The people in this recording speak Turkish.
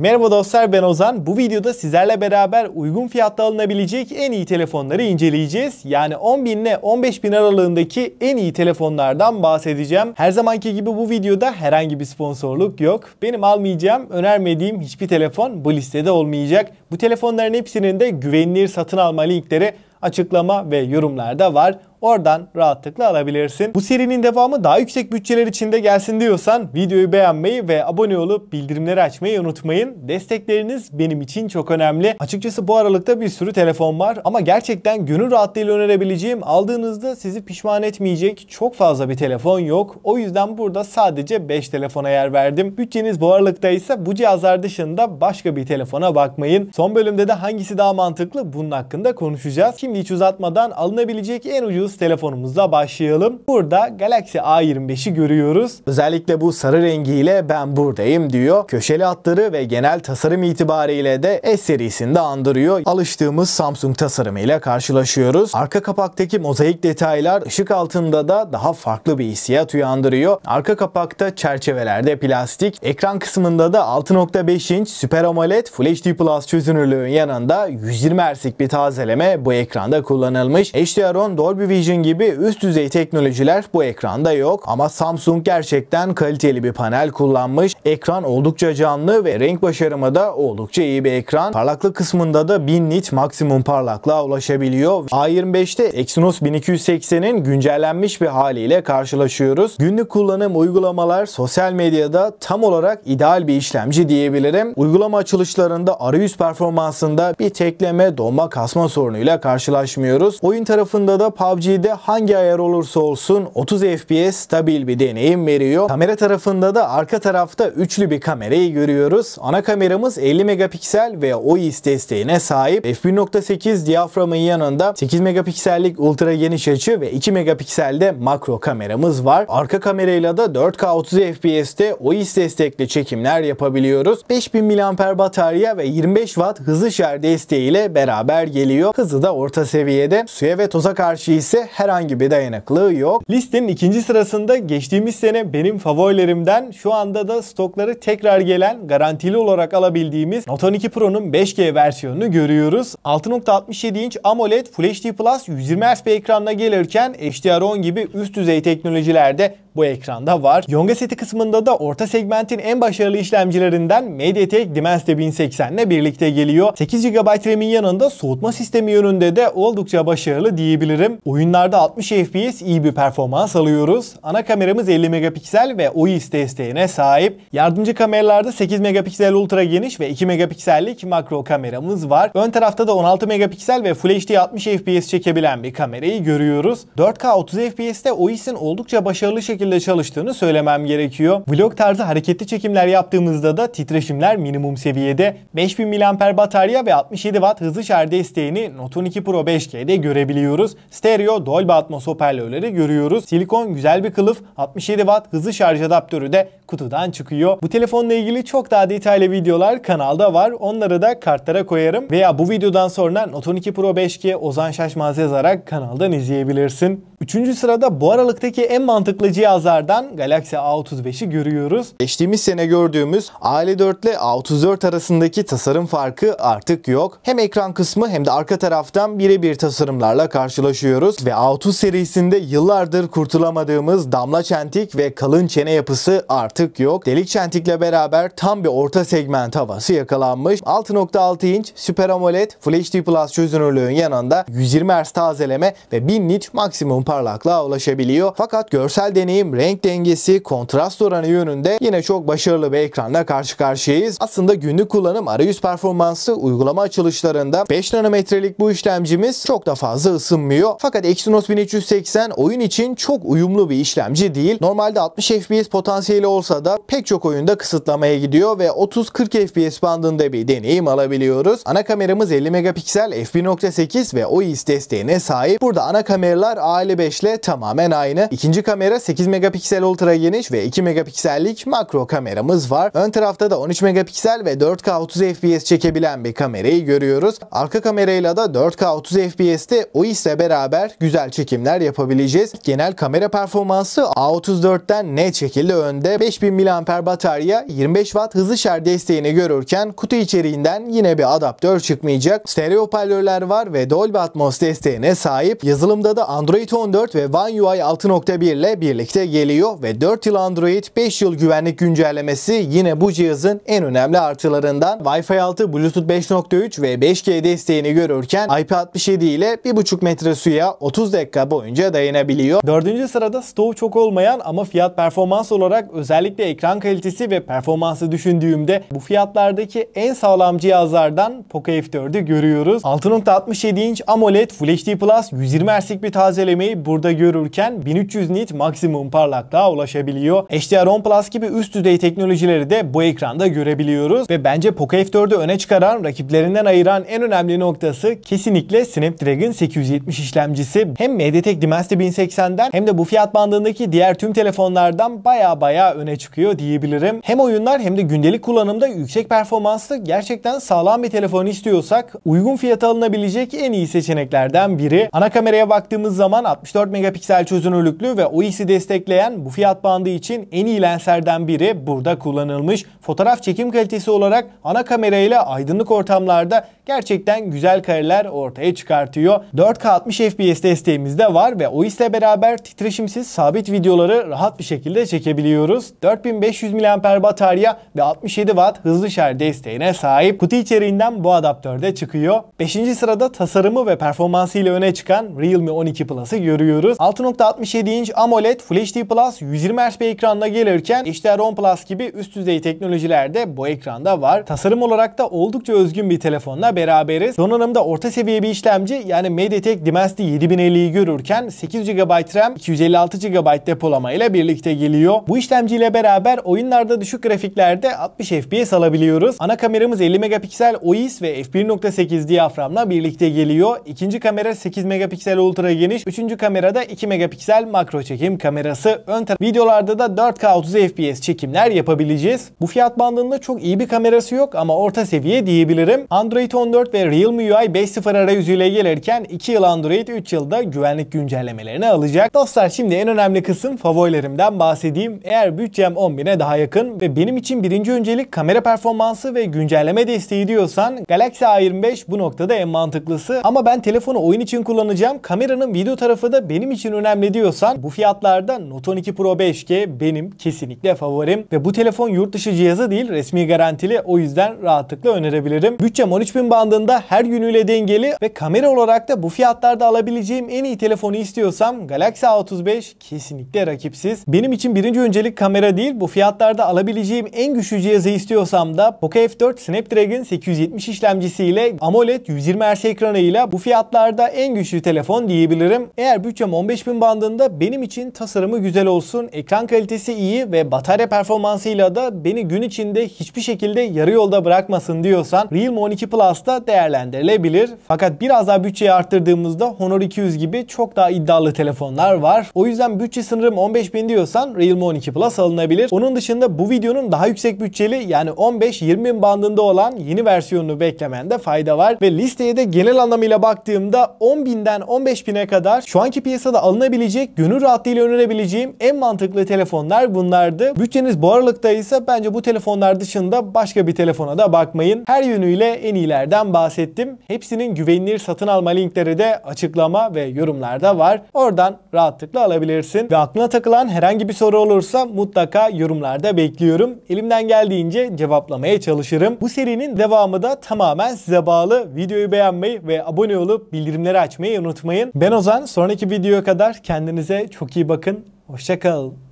Merhaba dostlar, ben Ozan. Bu videoda sizlerle beraber uygun fiyatta alınabilecek en iyi telefonları inceleyeceğiz. Yani 10.000 ile 15.000 aralığındaki en iyi telefonlardan bahsedeceğim. Her zamanki gibi bu videoda herhangi bir sponsorluk yok. Benim almayacağım, önermediğim hiçbir telefon bu listede olmayacak. Bu telefonların hepsinin de güvenilir satın alma linkleri açıklama ve yorumlarda var. Oradan rahatlıkla alabilirsin. Bu serinin devamı daha yüksek bütçeler içinde gelsin diyorsan videoyu beğenmeyi ve abone olup bildirimleri açmayı unutmayın. Destekleriniz benim için çok önemli. Açıkçası bu aralıkta bir sürü telefon var ama gerçekten gönül rahatlığıyla önerebileceğim, aldığınızda sizi pişman etmeyecek çok fazla bir telefon yok. O yüzden burada sadece 5 telefona yer verdim. Bütçeniz bu aralıktaysa bu cihazlar dışında başka bir telefona bakmayın. Son bölümde de hangisi daha mantıklı bunun hakkında konuşacağız. Şimdi hiç uzatmadan alınabilecek en ucuz telefonumuzla başlayalım. Burada Galaxy A25'i görüyoruz. Özellikle bu sarı rengiyle ben buradayım diyor. Köşeli hatları ve genel tasarım itibariyle de S serisinde andırıyor. Alıştığımız Samsung tasarımıyla karşılaşıyoruz. Arka kapaktaki mozaik detaylar ışık altında da daha farklı bir hissiyat uyandırıyor. Arka kapakta çerçevelerde plastik. Ekran kısmında da 6.5 inç Super AMOLED Full HD Plus çözünürlüğün yanında 120 Hz'lik bir tazeleme bu ekranda kullanılmış. HDR10, Dolby Vision gibi üst düzey teknolojiler bu ekranda yok ama Samsung gerçekten kaliteli bir panel kullanmış. Ekran oldukça canlı ve renk başarımı da oldukça iyi bir ekran. Parlaklık kısmında da 1000 nit maksimum parlaklığa ulaşabiliyor. A25'te Exynos 1280'in güncellenmiş bir haliyle karşılaşıyoruz. Günlük kullanım uygulamalar sosyal medyada tam olarak ideal bir işlemci diyebilirim. Uygulama açılışlarında arayüz performansında bir tekleme, donma, kasma sorunuyla karşılaşmıyoruz. Oyun tarafında da PUBG'de hangi ayar olursa olsun 30 FPS stabil bir deneyim veriyor. Kamera tarafında da arka tarafta üçlü bir kamerayı görüyoruz. Ana kameramız 50 megapiksel ve OIS desteğine sahip. F1.8 diyaframın yanında 8 megapiksellik ultra geniş açı ve 2 megapikselde makro kameramız var. Arka kamerayla da 4K 30 FPS'te OIS destekli çekimler yapabiliyoruz. 5000 mAh batarya ve 25 Watt hızlı şarj desteğiyle beraber geliyor. Hızı da orta seviyede. Suya ve toza karşı ise herhangi bir dayanıklığı yok. Listenin ikinci sırasında geçtiğimiz sene benim favorilerimden, şu anda da stokları tekrar gelen, garantili olarak alabildiğimiz Note 12 Pro'nun 5G versiyonunu görüyoruz. 6.67 inç AMOLED Full HD Plus 120 Hz bir ekranla gelirken HDR10 gibi üst düzey teknolojilerde bu ekranda var. Yonga seti kısmında da orta segmentin en başarılı işlemcilerinden MediaTek Dimensity 1080 ile birlikte geliyor. 8 GB RAM'in yanında soğutma sistemi yönünde de oldukça başarılı diyebilirim. Oyunlarda 60 FPS iyi bir performans alıyoruz. Ana kameramız 50 megapiksel ve OIS desteğine sahip. Yardımcı kameralarda 8 megapiksel ultra geniş ve 2 megapiksellik makro kameramız var. Ön tarafta da 16 megapiksel ve Full HD 60 FPS çekebilen bir kamerayı görüyoruz. 4K 30 FPS'te OIS'in oldukça başarılı şekilde çalıştığını söylemem gerekiyor. Vlog tarzı hareketli çekimler yaptığımızda da titreşimler minimum seviyede. 5000 mAh batarya ve 67 Watt hızlı şarj desteğini Note 12 Pro 5G'de görebiliyoruz. Stereo Dolby Atmos hoparlörleri görüyoruz. Silikon güzel bir kılıf, 67 Watt hızlı şarj adaptörü de kutudan çıkıyor. Bu telefonla ilgili çok daha detaylı videolar kanalda var. Onları da kartlara koyarım. Veya bu videodan sonra Note 12 Pro 5G Ozan Şaşmaz yazarak kanaldan izleyebilirsin. Üçüncü sırada bu aralıktaki en mantıklı cihazlardan Galaxy A35'i görüyoruz. Geçtiğimiz sene gördüğümüz A54 ile A34 arasındaki tasarım farkı artık yok. Hem ekran kısmı hem de arka taraftan birebir tasarımlarla karşılaşıyoruz ve A30 serisinde yıllardır kurtulamadığımız damla çentik ve kalın çene yapısı artık yok. Delik çentikle beraber tam bir orta segment havası yakalanmış. 6.6 inç Super AMOLED Full HD Plus çözünürlüğün yanında 120 Hz tazeleme ve 1000 nit maksimum parlaklığa ulaşabiliyor. Fakat görsel deneyim, renk dengesi, kontrast oranı yönünde yine çok başarılı bir ekranla karşı karşıyayız. Aslında günlük kullanım arayüz performansı uygulama açılışlarında 5 nanometrelik bu işlemcimiz çok da fazla ısınmıyor. Fakat Exynos 1380 oyun için çok uyumlu bir işlemci değil. Normalde 60 FPS potansiyeli olsa da pek çok oyunda kısıtlamaya gidiyor ve 30-40 FPS bandında bir deneyim alabiliyoruz. Ana kameramız 50 megapiksel f1.8 ve OIS desteğine sahip. Burada ana kameralar A55 ile tamamen aynı. İkinci kamera 8 megapiksel ultra geniş ve 2 megapiksellik makro kameramız var. Ön tarafta da 13 megapiksel ve 4K 30 FPS çekebilen bir kamerayı görüyoruz. Arka kamerayla da 4K 30 FPS'te OIS ile beraber güzel çekimler yapabileceğiz. Genel kamera performansı A34'ten net şekilde önde. 5000 5000 mAh batarya, 25 Watt hızlı şarj desteğini görürken kutu içeriğinden yine bir adaptör çıkmayacak. Stereo hoparlörler var ve Dolby Atmos desteğine sahip. Yazılımda da Android 14 ve One UI 6.1 ile birlikte geliyor ve 4 yıl Android, 5 yıl güvenlik güncellemesi yine bu cihazın en önemli artılarından. Wi-Fi 6, Bluetooth 5.3 ve 5G desteğini görürken IP67 ile 1,5 metre suya 30 dakika boyunca dayanabiliyor. 4. sırada stoğu çok olmayan ama fiyat performans olarak özellikle ekran kalitesi ve performansı düşündüğümde bu fiyatlardaki en sağlam cihazlardan Poco F4'ü görüyoruz. 6.67 inç AMOLED Full HD Plus 120 Hz'lik bir tazelemeyi burada görürken 1300 nit maksimum parlaklığa ulaşabiliyor. HDR10 Plus gibi üst düzey teknolojileri de bu ekranda görebiliyoruz ve bence Poco F4'ü öne çıkaran, rakiplerinden ayıran en önemli noktası kesinlikle Snapdragon 870 işlemcisi. Hem MediaTek Dimensity 1080'den hem de bu fiyat bandındaki diğer tüm telefonlardan baya öne çıkıyor diyebilirim. Hem oyunlar hem de gündelik kullanımda yüksek performanslı gerçekten sağlam bir telefon istiyorsak uygun fiyata alınabilecek en iyi seçeneklerden biri. Ana kameraya baktığımız zaman 64 megapiksel çözünürlüklü ve OIS'i destekleyen bu fiyat bandı için en iyi lenslerden biri burada kullanılmış. Fotoğraf çekim kalitesi olarak ana kamerayla aydınlık ortamlarda gerçekten güzel kareler ortaya çıkartıyor. 4K 60 FPS desteğimiz de var ve OIS ile beraber titreşimsiz sabit videoları rahat bir şekilde çekebiliyoruz. 4500 mAh batarya ve 67 Watt hızlı şarj desteğine sahip. Kutu içeriğinden bu adaptör de çıkıyor. 5. sırada tasarımı ve performansı ile öne çıkan Realme 12 Plus'ı görüyoruz. 6.67 inç AMOLED Full HD Plus 120 Hz bir ekranla gelirken HDR10 Plus gibi üst düzey teknolojiler de bu ekranda var. Tasarım olarak da oldukça özgün bir telefonla beraberiz. Donanımda orta seviye bir işlemci yani MediaTek Dimensity 7050'yi görürken 8 GB RAM, 256 GB depolama ile birlikte geliyor. Bu işlemciyle beraber oyunlarda düşük grafiklerde 60 FPS alabiliyoruz. Ana kameramız 50 megapiksel OIS ve f1.8 diyaframla birlikte geliyor. İkinci kamera 8 megapiksel ultra geniş. Üçüncü kamerada 2 megapiksel makro çekim kamerası. Ön taraf videolarda da 4K 30 FPS çekimler yapabileceğiz. Bu fiyat bandında çok iyi bir kamerası yok ama orta seviye diyebilirim. Android 14 ve Realme UI 5.0 arayüzüyle gelirken 2 yıl Android, 3 yılda güvenlik güncellemelerini alacak. Dostlar şimdi en önemli kısım favorilerimden bahsedeyim. Eğer bütçem 10.000'e daha yakın ve benim için birinci öncelik kamera performansı ve güncelleme desteği diyorsan Galaxy A25 bu noktada en mantıklısı. Ama ben telefonu oyun için kullanacağım, kameranın video tarafı da benim için önemli diyorsan bu fiyatlarda Note 12 Pro 5G benim kesinlikle favorim ve bu telefon yurt dışı cihazı değil, resmi garantili, o yüzden rahatlıkla önerebilirim. Bütçem 13.000 bandında, her yönüyle dengeli ve kamera olarak da bu fiyatlarda alabileceğim en iyi telefonu istiyorsam Galaxy A35 kesinlikle rakipsiz. Benim için birinci öncelik kamera değil, bu fiyatlarda alabileceğim en güçlü cihazı istiyorsam da Poco F4 Snapdragon 870 işlemcisiyle AMOLED 120 Hz ekranıyla bu fiyatlarda en güçlü telefon diyebilirim. Eğer bütçem 15.000 bandında benim için tasarımı güzel olsun, ekran kalitesi iyi ve batarya performansıyla da beni gün içinde hiçbir şekilde yarı yolda bırakmasın diyorsan Realme 12 Plus da değerlendirilebilir. Fakat biraz daha bütçeyi arttırdığımızda Honor 200 gibi çok daha iddialı telefonlar var. O yüzden bütçe sınırım 15.000 diyorsan Realme 12 Plus alınabilir. Onun dışında bu videonun daha yüksek bütçeli yani 15-20.000 bandında olan yeni versiyonunu beklemende fayda var. Ve listeye de genel anlamıyla baktığımda 10.000'den 15.000'e kadar şu anki piyasada alınabilecek, gönül rahatlığıyla önerebileceğim en mantıklı telefonlar bunlardı. Bütçeniz bu aralıktaysa bence bu telefonlar dışında başka bir telefona da bakmayın. Her yönüyle en iyilerden bahsettim. Hepsinin güvenilir satın alma linkleri de açıklama ve yorumlarda var. Oradan rahatlıkla alabilirsin. Ve aklına takılan herhangi bir soru olursa mutlaka yorumlarda bekliyorum. Elimden geldiğince cevaplamaya çalışırım. Bu serinin devamı da tamamen size bağlı. Videoyu beğenmeyi ve abone olup bildirimleri açmayı unutmayın. Ben Ozan. Sonraki videoya kadar kendinize çok iyi bakın. Hoşça kalın.